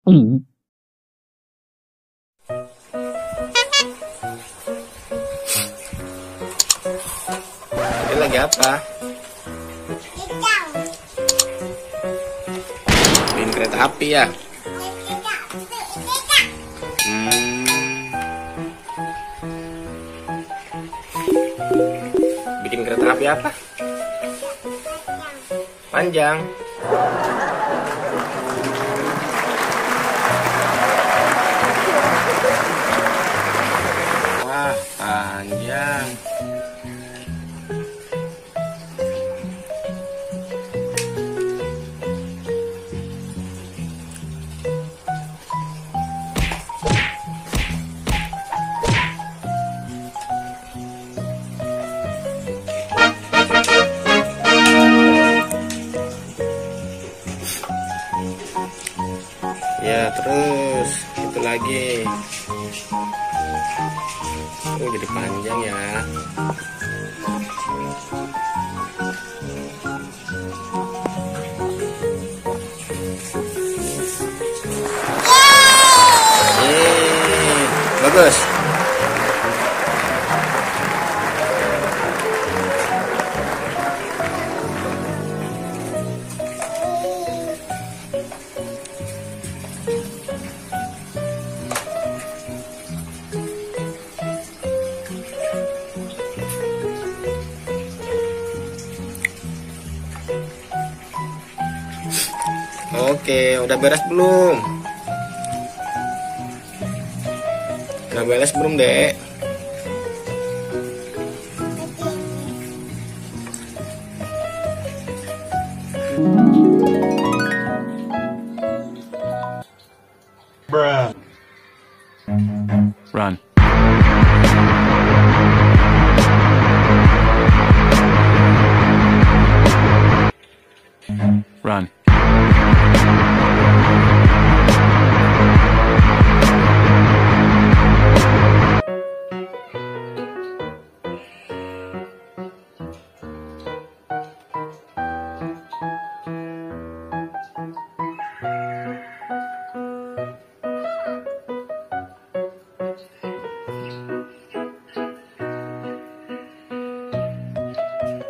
Hmm. Ini lagi apa? Bikin kereta api ya? Bikin kereta api apa? Panjang. Wah, panjang. Ya, terus itu lagi. Oh, jadi panjang ya. Bagus. Oke, udah beres belum? Udah beres belum, Dek? Bruh. Run. Run.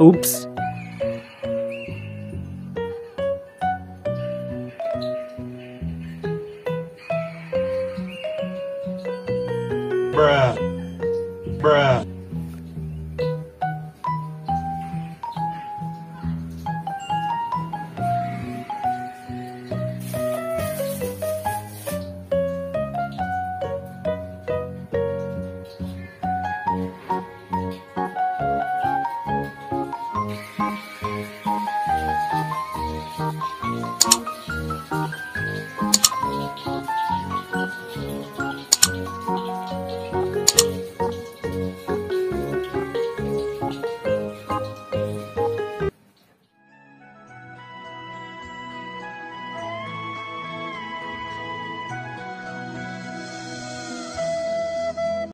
Oops. Bruh. Bruh.